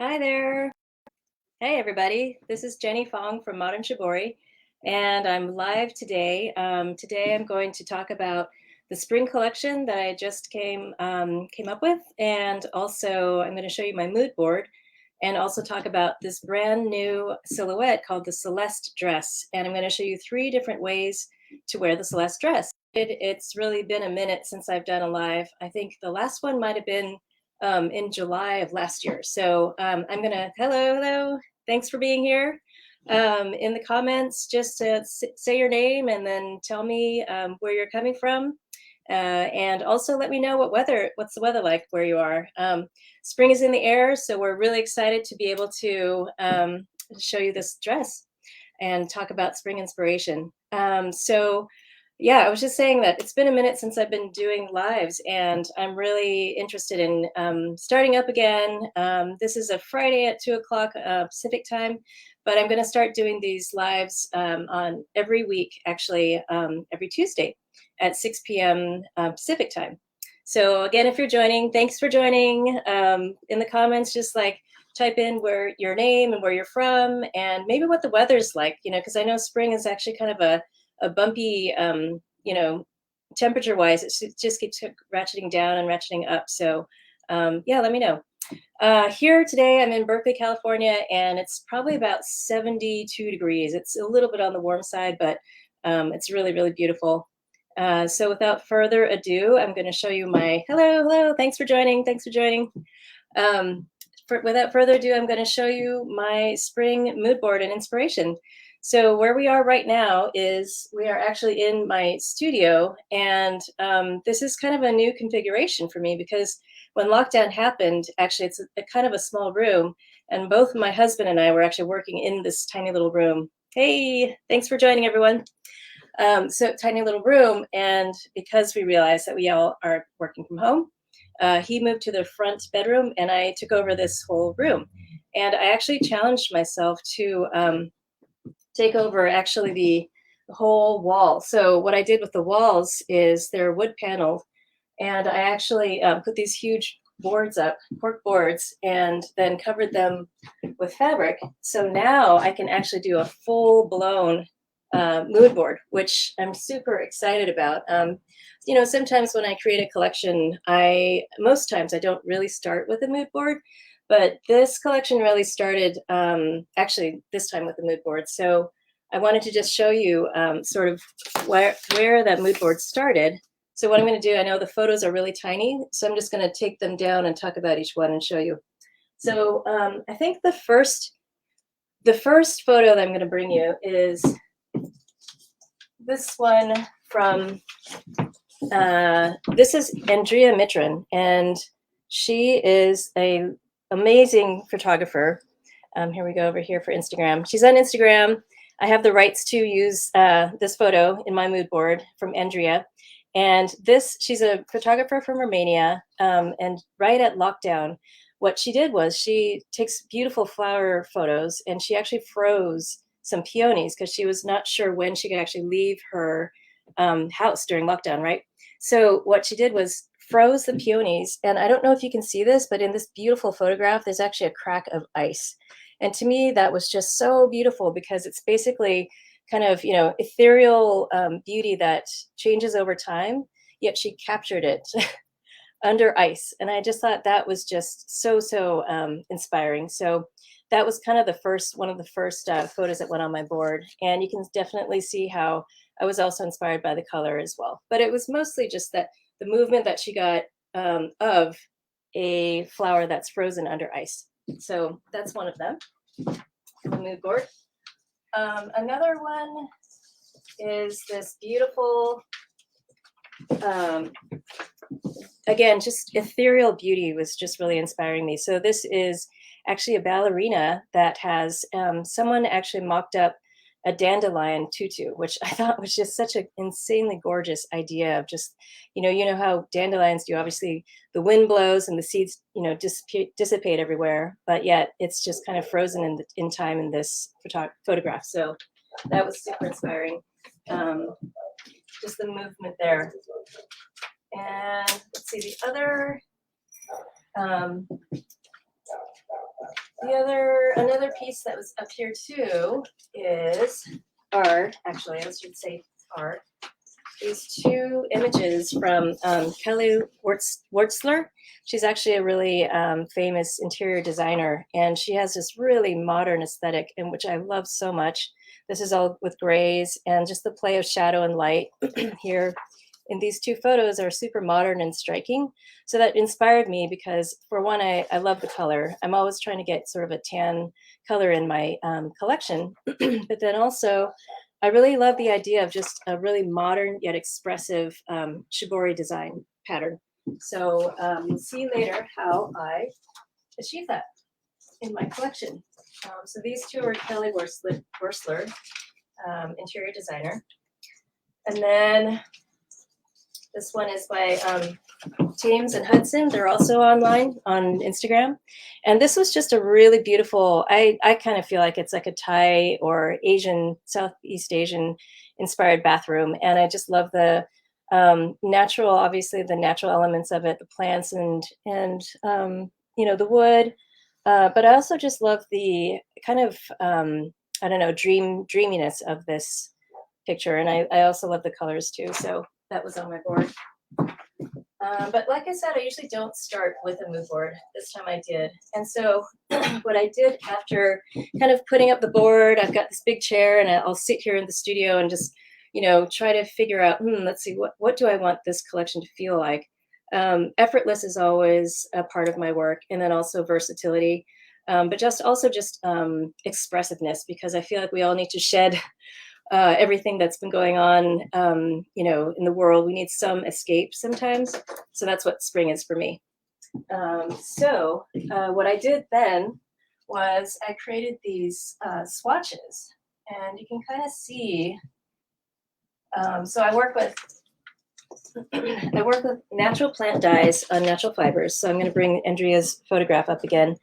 Hi there. Hey, everybody. This is Jenny Fong from Modern Shibori, and I'm live today. Today, I'm going to talk about the spring collection that I just came up with, and also I'm going to show you my mood board, and also talk about this brand new silhouette called the Celeste dress. And I'm going to show you three different ways to wear the Celeste dress. It's really been a minute since I've done a live. I think the last one might have been in July of last year. So I'm gonna, hello. Thanks for being here. In the comments, just to say your name and then tell me where you're coming from. And also let me know what's the weather like where you are. Spring is in the air, so we're really excited to be able to show you this dress and talk about spring inspiration. Yeah, I was just saying that it's been a minute since I've been doing lives, and I'm really interested in starting up again. This is a Friday at 2 o'clock Pacific time, but I'm going to start doing these lives on every week, actually, every Tuesday at 6 p.m. Pacific time. So again, if you're joining, thanks for joining. In the comments, just like type in where your name and where you're from, and maybe what the weather's like. Because I know spring is actually kind of a bumpy, temperature wise, it just keeps ratcheting down and ratcheting up. So yeah, let me know. Here today, I'm in Berkeley, California, and it's probably about 72 degrees. It's a little bit on the warm side, but it's really, really beautiful. So without further ado, I'm going to show you my, hello, thanks for joining. Without further ado, I'm going to show you my spring mood board and inspiration. So where we are right now is we are actually in my studio, and this is kind of a new configuration for me because when lockdown happened, actually it's a kind of a small room, and both my husband and I were actually working in this tiny little room. Hey, thanks for joining, everyone. So tiny little room, and because we realized that we all are working from home, he moved to the front bedroom, and I took over this whole room. And I actually challenged myself to take over actually the whole wall. So what I did with the walls is they're wood paneled, and I actually put these huge boards up, cork boards, and then covered them with fabric. So now I can actually do a full blown mood board, which I'm super excited about. Sometimes when I create a collection, most times I don't really start with a mood board, but this collection really started actually this time with the mood board. So I wanted to just show you sort of where that mood board started. So what I'm going to do, I know the photos are really tiny, so I'm just going to take them down and talk about each one and show you. So I think the first photo that I'm going to bring you is this one from, this is Andrea Mitrin, and she is a amazing photographer. Here we go over here for Instagram. She's on Instagram. I have the rights to use this photo in my mood board from Andrea. And she's a photographer from Romania. And right at lockdown, what she did was she takes beautiful flower photos, and she actually froze some peonies because she was not sure when she could actually leave her house during lockdown, right? So what she did was froze the peonies. And I don't know if you can see this, but in this beautiful photograph, there's actually a crack of ice. And to me, that was just so beautiful because it's basically kind of, ethereal beauty that changes over time, yet she captured it under ice. And I just thought that was just so inspiring. So that was kind of one of the first photos that went on my board. And you can definitely see how I was also inspired by the color as well. But it was mostly just that the movement that she got of a flower that's frozen under ice. So that's one of them, the mood board. Another one is this beautiful, again, just ethereal beauty was just really inspiring me. So this is actually a ballerina that has someone actually mocked up a dandelion tutu, which I thought was just such an insanely gorgeous idea of just, you know how dandelions do, obviously the wind blows and the seeds, dissipate everywhere, but yet it's just kind of frozen in time in this photograph. So that was super inspiring. Just the movement there. And let's see the other, Another piece that was up here too actually, I should say are these two images from Kelly Wurtzler. She's actually a really famous interior designer, and she has this really modern aesthetic, in which I love so much. This is all with grays, and just the play of shadow and light here in these two photos are super modern and striking. So that inspired me because, for one, I love the color. I'm always trying to get sort of a tan color in my collection, but then also I really love the idea of just a really modern yet expressive shibori design pattern. So you'll see later how I achieve that in my collection. So these two are Kelly Wursler, interior designer. And then this one is by James and Hudson. They're also online on Instagram. And this was just a really beautiful, I kind of feel like it's like a Thai or Asian, Southeast Asian inspired bathroom. And I just love the natural, obviously the natural elements of it, the plants and the wood. But I also just love the kind of, I don't know, dreaminess of this picture. And I also love the colors too. So that was on my board. But like I said, I usually don't start with a mood board. This time I did. And so what I did after kind of putting up the board, I've got this big chair and I'll sit here in the studio and just, try to figure out, let's see, what do I want this collection to feel like? Effortless is always a part of my work, and then also versatility, but just expressiveness, because I feel like we all need to shed everything that's been going on, in the world. We need some escape sometimes. So that's what spring is for me. So what I did then was I created these swatches, and you can kind of see. So I work with natural plant dyes on natural fibers. So I'm going to bring Andrea's photograph up again.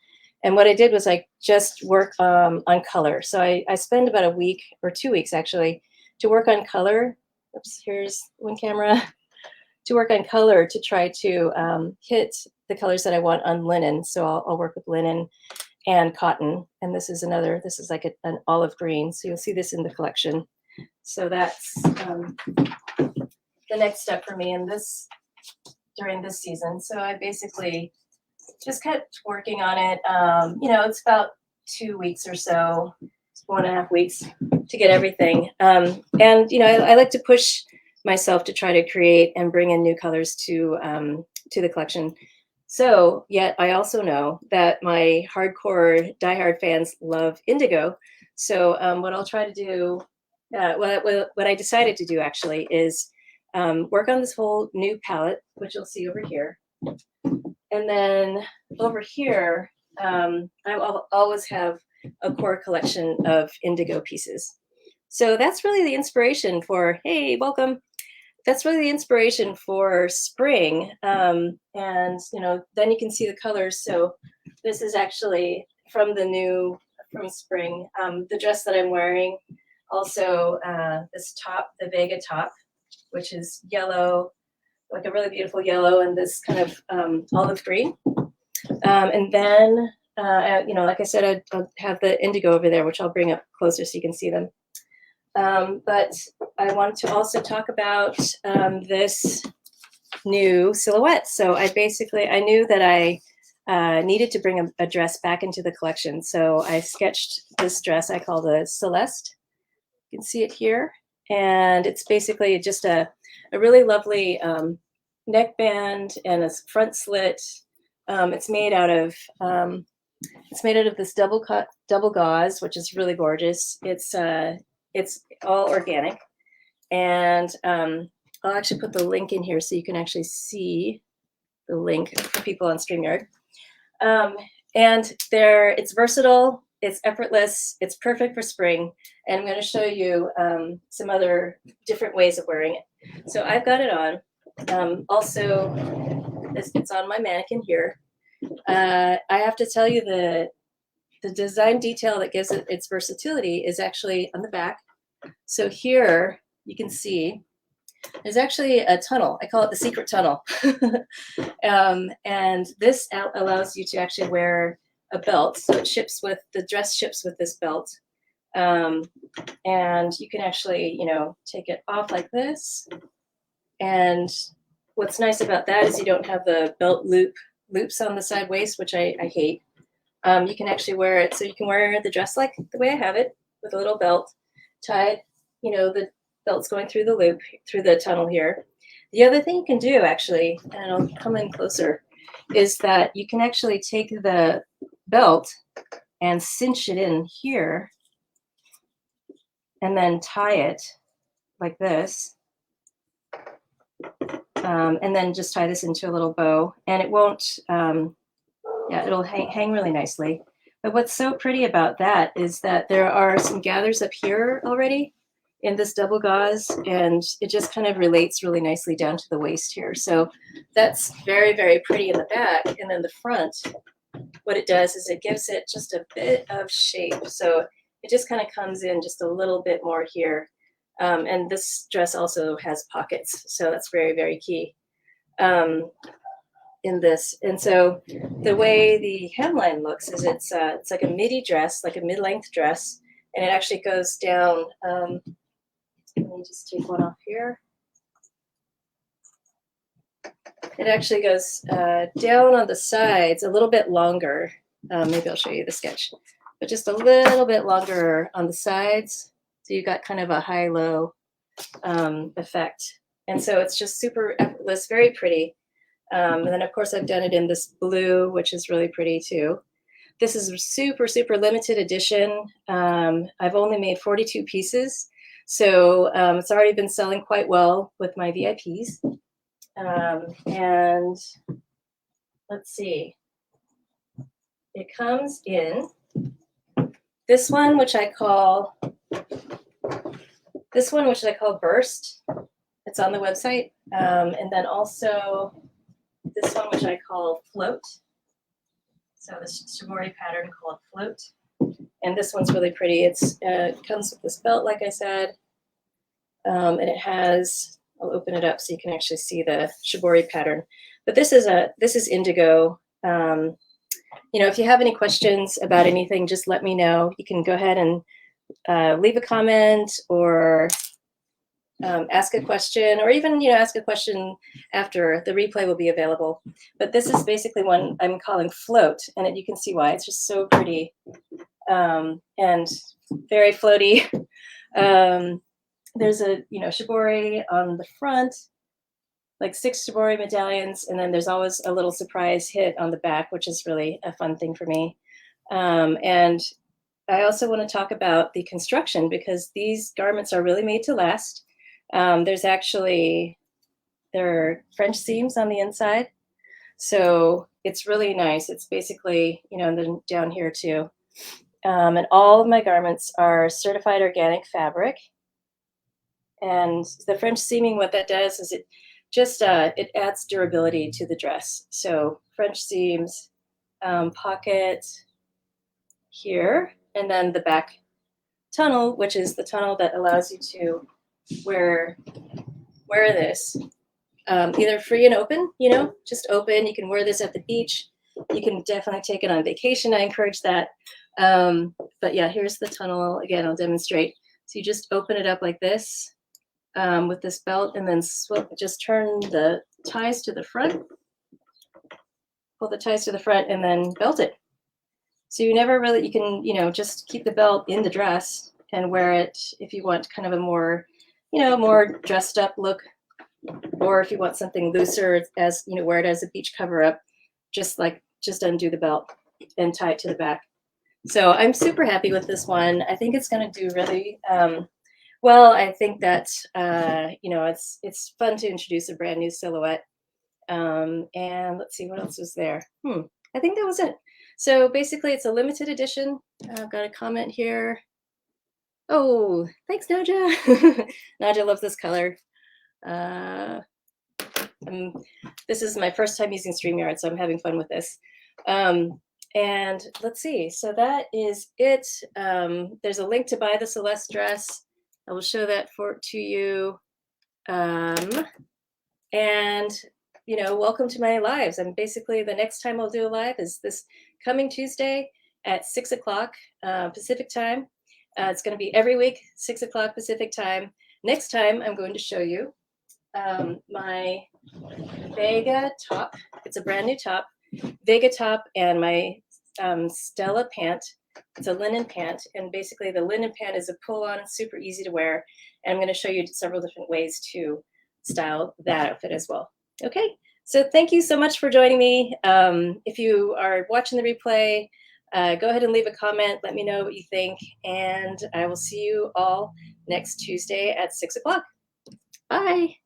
And what I did was I just work on color. So I spend about a week or 2 weeks actually to work on color. Oops, here's one camera. To work on color to try to hit the colors that I want on linen. So I'll work with linen and cotton. And this is like an olive green. So you'll see this in the collection. So that's the next step for me during this season. So I basically just kept working on it. It's about 2 weeks or so, 1.5 weeks to get everything. I like to push myself to try to create and bring in new colors to the collection. So, yet I also know that my hardcore, diehard fans love indigo. So what I'll try to do, what I decided to do actually is work on this whole new palette, which you'll see over here. And then over here, I'll always have a core collection of indigo pieces. So that's really the inspiration for, hey, welcome. That's really the inspiration for spring. And, then you can see the colors. So this is actually from spring. The dress that I'm wearing, also this top, the Vega top, which is yellow, like a really beautiful yellow, and this kind of olive green. And then, like I said, I'll have the indigo over there, which I'll bring up closer so you can see them. But I wanted to also talk about this new silhouette. So I knew that I needed to bring a dress back into the collection. So I sketched this dress I call the Celeste. You can see it here. And it's basically just a really lovely neckband and a front slit. It's made out of this double gauze, which is really gorgeous. It's all organic, and I'll actually put the link in here so you can actually see the link for people on StreamYard. And it's versatile, it's effortless, it's perfect for spring. And I'm going to show you some other different ways of wearing it. So I've got it on. Also, it's on my mannequin here. I have to tell you the design detail that gives it its versatility is actually on the back. So here you can see there's actually a tunnel. I call it the secret tunnel. And this allows you to actually wear a belt, so it ships with the dress ships with this belt. Um, and you can actually, take it off like this. And what's nice about that is you don't have the belt loops on the side waist, which I hate. You can actually wear it, so you can wear the dress like the way I have it, with a little belt tied. The belt's going through the loop, through the tunnel here. The other thing you can do, actually, and I'll come in closer, is that you can actually take the belt and cinch it in here and then tie it like this. And then just tie this into a little bow, and it won't, it'll hang really nicely. But what's so pretty about that is that there are some gathers up here already in this double gauze, and it just kind of relates really nicely down to the waist here. So that's very, very pretty in the back. And then the front, what it does is it gives it just a bit of shape. So it just kind of comes in just a little bit more here. And this dress also has pockets, so that's very, very key in this. And so the way the hemline looks is it's like a midi dress, like a mid-length dress, and it actually goes down. Let me just take one off here. It actually goes down on the sides a little bit longer. Maybe I'll show you the sketch, but just a little bit longer on the sides. So you got kind of a high-low effect. And so it's just super effortless, very pretty. And then, of course, I've done it in this blue, which is really pretty, too. This is a super, super limited edition. I've only made 42 pieces. So it's already been selling quite well with my VIPs. And let's see. It comes in this one, which I call Burst. It's on the website. And then also this one, which I call Float. So this Shibori pattern called Float. And this one's really pretty. It comes with this belt, like I said. And it has, I'll open it up so you can actually see the Shibori pattern. But this is indigo. If you have any questions about anything, just let me know. You can go ahead and leave a comment or ask a question, or even ask a question after the replay will be available. But this is basically one I'm calling Float, and you can see why. It's just so pretty and very floaty. There's a Shibori on the front, like 6 Shibori medallions, and then there's always a little surprise hit on the back, which is really a fun thing for me. And I also want to talk about the construction, because these garments are really made to last. There are French seams on the inside, so it's really nice. It's basically, and then down here too. And all of my garments are certified organic fabric. And the French seaming, what that does is it just it adds durability to the dress. So French seams, pocket here, and then the back tunnel, which is the tunnel that allows you to wear this either free and open, just open. You can wear this at the beach. You can definitely take it on vacation. I encourage that. But yeah, here's the tunnel. Again, I'll demonstrate. So you just open it up like this with this belt, and then just turn the ties to the front, pull the ties to the front, and then belt it. So you can, just keep the belt in the dress and wear it if you want kind of a more, more dressed up look, or if you want something looser, as wear it as a beach cover up, just undo the belt and tie it to the back. So I'm super happy with this one. I think it's going to do really well. I think that it's fun to introduce a brand new silhouette. And let's see what else was there. I think that was it. So basically, it's a limited edition. I've got a comment here. Oh, thanks, Naja. Naja loves this color. This is my first time using StreamYard, so I'm having fun with this. And let's see. So that is it. There's a link to buy the Celeste dress. I will show that to you. And welcome to my lives. And basically, the next time I'll do a live is this coming Tuesday at 6 o'clock Pacific time. It's going to be every week, 6 o'clock Pacific time. Next time, I'm going to show you my Vega top. It's a brand new top, Vega top, and my Stella pant. It's a linen pant, and basically the linen pant is a pull-on, super easy to wear. And I'm going to show you several different ways to style that outfit as well. Okay, so thank you so much for joining me. If you are watching the replay, go ahead and leave a comment. Let me know what you think, and I will see you all next Tuesday at 6 o'clock. Bye.